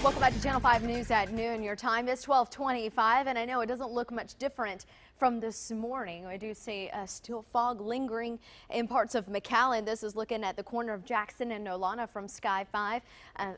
Welcome back to Channel 5 News at noon. Your time is 12:25, and I know it doesn't look much different from this morning. I do see still fog lingering in parts of McAllen. This is looking at the corner of Jackson and Nolana from Sky 5.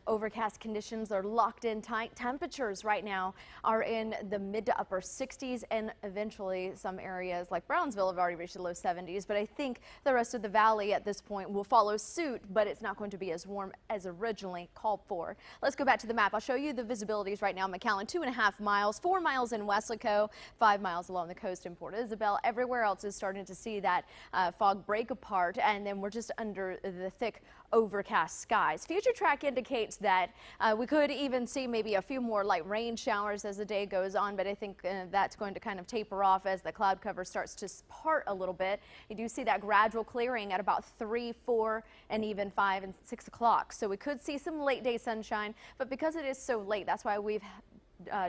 Overcast conditions are locked in tight. Temperatures right now are in the mid to upper 60s, and eventually some areas like Brownsville have already reached the low 70s. But I think the rest of the valley at this point will follow suit, but it's not going to be as warm as originally called for. Let's go back to the map. I'll show you the visibilities right now. McAllen, 2.5 miles, 4 miles in Weslaco, 5 miles along the coast in Port Isabel. Everywhere else is starting to see that fog break apart, and then we're just under the thick overcast skies. Future track indicates that we could even see maybe a few more light rain showers as the day goes on, but I think that's going to kind of taper off as the cloud cover starts to part a little bit. You do see that gradual clearing at about 3, 4, and even 5 and 6 o'clock. So we could see some late day sunshine, but because it is so late, that's why we've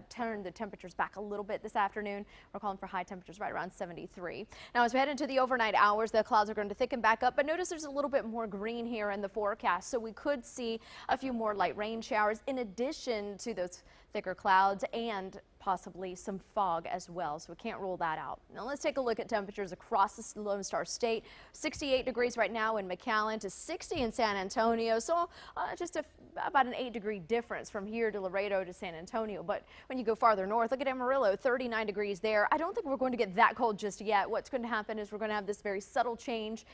turn the temperatures back a little bit this afternoon. We're calling for high temperatures right around 73. Now, as we head into the overnight hours, the clouds are going to thicken back up, but notice there's a little bit more green here in the forecast, so we could see a few more light rain showers in addition to those thicker clouds and possibly some fog as well, so we can't rule that out. Now let's take a look at temperatures across the Lone Star State. 68 degrees right now in McAllen to 60 in San Antonio, so just about an 8-degree difference from here to Laredo to San Antonio. But when you go farther north, look at Amarillo, 39 degrees there. I don't think we're going to get that cold just yet. What's going to happen is we're going to have this very subtle change,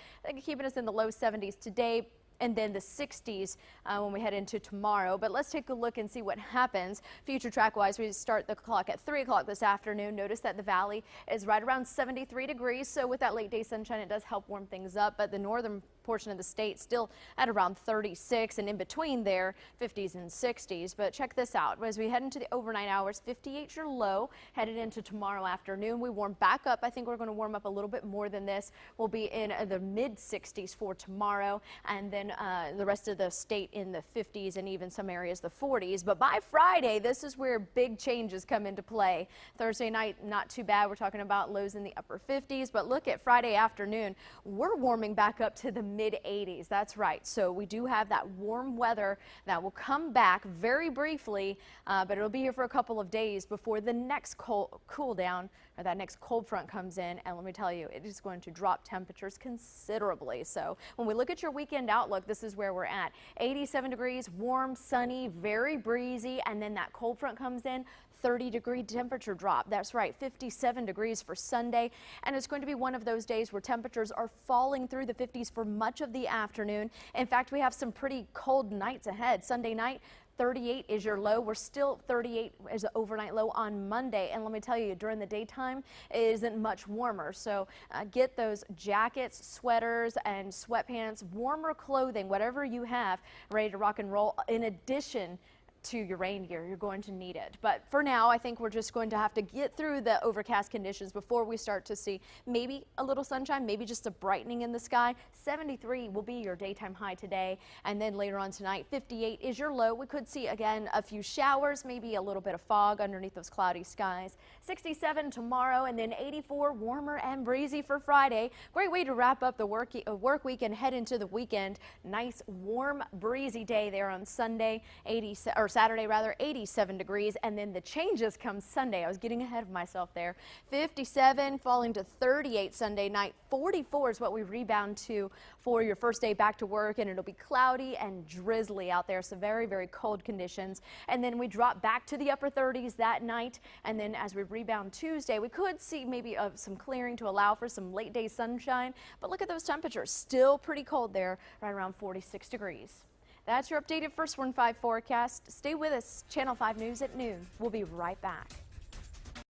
keeping us in the low 70s today, and then the 60s when we head into tomorrow. But let's take a look and see what happens. Future track wise, we start the clock at 3 o'clock this afternoon. Notice that the valley is right around 73 degrees. So with that late day sunshine, it does help warm things up. But the northern portion of the state still at around 36, and in between there 50s and 60s. But check this out. As we head into the overnight hours, 58 your low. Headed into tomorrow afternoon, we warm back up. I think we're going to warm up a little bit more than this. We'll be in the mid 60s for tomorrow, and then the rest of the state in the 50s and even some areas the 40s. But by Friday, this is where big changes come into play. Thursday night, not too bad. We're talking about lows in the upper 50s, but look at Friday afternoon. We're warming back up to the mid 80s. That's right. So we do have that warm weather that will come back very briefly, but it'll be here for a couple of days before the next cool down, or that next cold front comes in. And let me tell you, it is going to drop temperatures considerably. So when we look at your weekend outlook, this is where we're at. 87 degrees, warm, sunny, very breezy, and then that cold front comes in. 30-degree temperature drop. That's right, 57 degrees for Sunday, and it's going to be one of those days where temperatures are falling through the 50s for much of the afternoon. In fact, we have some pretty cold nights ahead. Sunday night, 38 is your low. We're still 38 as an overnight low on Monday. And let me tell you, during the daytime, it isn't much warmer. So get those jackets, sweaters, and sweatpants, warmer clothing, whatever you have, ready to rock and roll. In addition to your rain gear, you're going to need it. But for now, I think we're just going to have to get through the overcast conditions before we start to see maybe a little sunshine, maybe just a brightening in the sky. 73 will be your daytime high today, and then later on tonight, 58 is your low. We could see again a few showers, maybe a little bit of fog underneath those cloudy skies. 67 tomorrow, and then 84, warmer and breezy for Friday. Great way to wrap up the work week and head into the weekend. Nice warm breezy day there on Sunday, Saturday rather, 87 degrees, and then the changes come Sunday. I was getting ahead of myself there. 57 falling to 38 Sunday night. 44 is what we rebound to for your first day back to work, and it'll be cloudy and drizzly out there, so very, very cold conditions. And then we drop back to the upper 30s that night, and then as we rebound Tuesday, we could see maybe some clearing to allow for some late day sunshine, but look at those temperatures, still pretty cold there, right around 46 degrees. That's your updated First Warn 5 forecast. Stay with us. Channel 5 News at noon. We'll be right back.